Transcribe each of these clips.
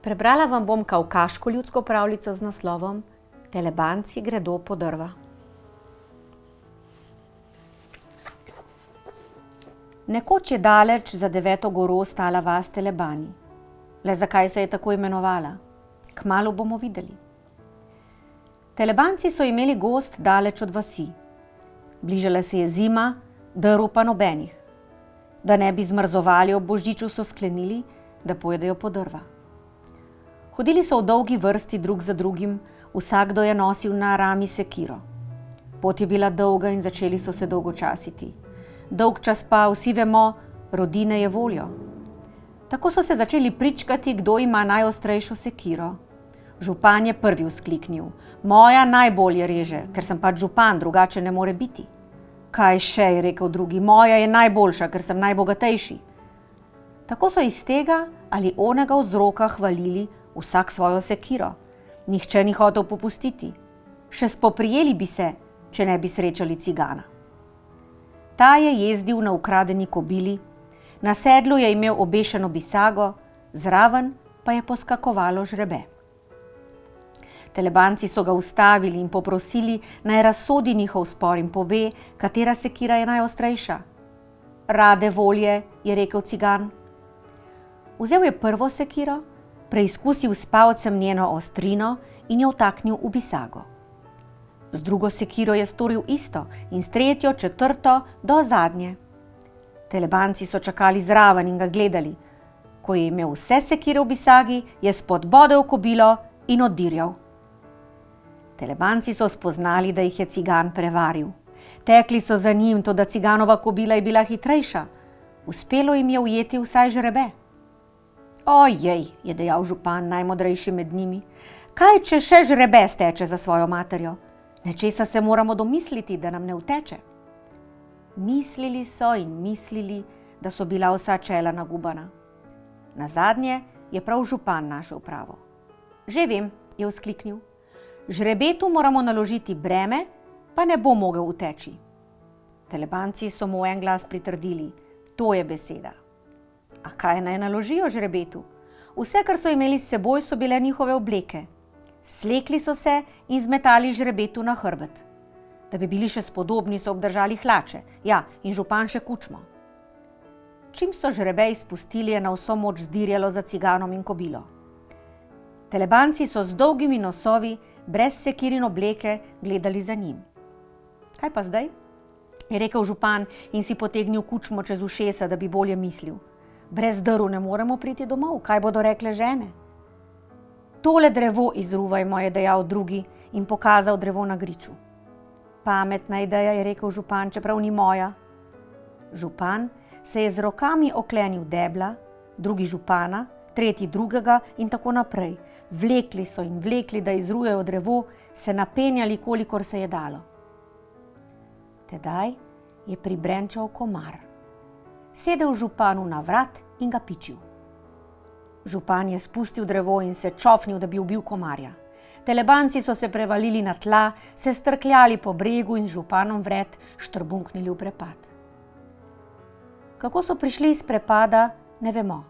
Prebrala vam bom kavkaško ljudsko pravljico z naslovom Telebanci gredo po drva. Nekoč je daleč za 9. goro stala vas Telebani. Le zakaj se je tako imenovala? Kmalu bomo videli. Telebanci so imeli gozd daleč od vasi. Bližala se je zima, drv pa nobenih. Da ne bi zmrzovali ob božiču, so sklenili, da pojedejo po drva. Hodili so v dolgi vrsti drug za drugim, vsakdo je nosil na rami sekiro. Pot je bila dolga in začeli so se dolgočasiti. Dolg čas pa, vsi vemo, rodine je voljo. Tako so se začeli pričkati, kdo ima najostrejšo sekiro. Župan je prvi vzkliknil: "Moja najbolje reže, ker sem pač župan, drugače ne more biti." "Kaj še," je rekel drugi, "moja je najboljša, ker sem najbogatejši." Tako so iz tega ali onega vzroka hvalili vsak svojo sekiro. Nihče ni hotel popustiti. Še spoprijeli bi se, če ne bi srečali cigana. Ta je jezdil na ukradeni kobili, na sedlu je imel obešeno bisago, zraven pa je poskakovalo žrebe. Telebanci so ga ustavili in poprosili, naj razsodi njihov spor in pove, katera sekira je najostrejša. "Rade volje," je rekel cigan. Vzel je prvo sekiro, preizkusil s palcem njeno ostrino in jo vtaknil v bisago. Z drugo sekiro je storil isto in s tretjo, četrto do zadnje. Telebanci so čakali zraven in ga gledali. Ko je imel vse sekire v bisagi, je spodbodel kobilo in oddirjal. Telebanci so spoznali, da jih je cigan prevaril. Tekli so za njim, toda ciganova kobila je bila hitrejša. Uspelo jim je ujeti vsaj žrebe. "Ojej," je dejal župan, najmodrejši med njimi, "kaj če še žrebe steče za svojo materjo? Nečesa se moramo domisliti, da nam ne uteče." Mislili so in mislili, da so bila vsa čela nagubana. Nazadnje je prav župan našel pravo. "Že vem," je vzkliknil, "žrebetu moramo naložiti breme, pa ne bo mogel uteči." Telebanci so mu en glas pritrdili: "To je beseda." A kaj naj naložijo žrebetu? Vse, kar so imeli s seboj, so bile njihove obleke. Slekli so se in zmetali žrebetu na hrbet. Da bi bili še spodobni, so obdržali hlače, ja, in župan še kučmo. Čim so žrebe izpustili, je na vso moč zdirjalo za ciganom in kobilo. Telebanci so z dolgimi nosovi, brez sekir in obleke, gledali za njim. "Kaj pa zdaj?" je rekel župan in si potegnil kučmo čez ušesa, da bi bolje mislil. "Brez drv ne moremo priti domov, kaj bodo rekle žene?" "Tole drevo izruvajmo," je dejal drugi in pokazal drevo na griču. "Pametna ideja," je rekel župan, "čeprav ni moja." Župan se je z rokami oklenil debla, drugi župana, tretji drugega in tako naprej. Vlekli so in vlekli, da izrujejo drevo, se napenjali, kolikor se je dalo. Tedaj je pribrenčal komar. Sedel županu na vrat in ga pičil. Župan je spustil drevo in se čofnil, da bi ubil komarja. Telebanci so se prevalili na tla, se strkljali po bregu in z županom vred štrbunknili v prepad. Kako so prišli iz prepada, ne vemo.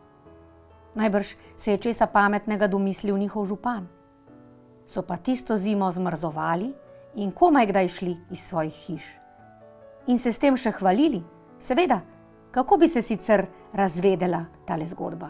Najbrž se je česa pametnega domislil njihov župan. So pa tisto zimo zmrzovali in komaj kdaj šli iz svojih hiš. In se s tem še hvalili, seveda, kako bi se sicer razvedela tale zgodba.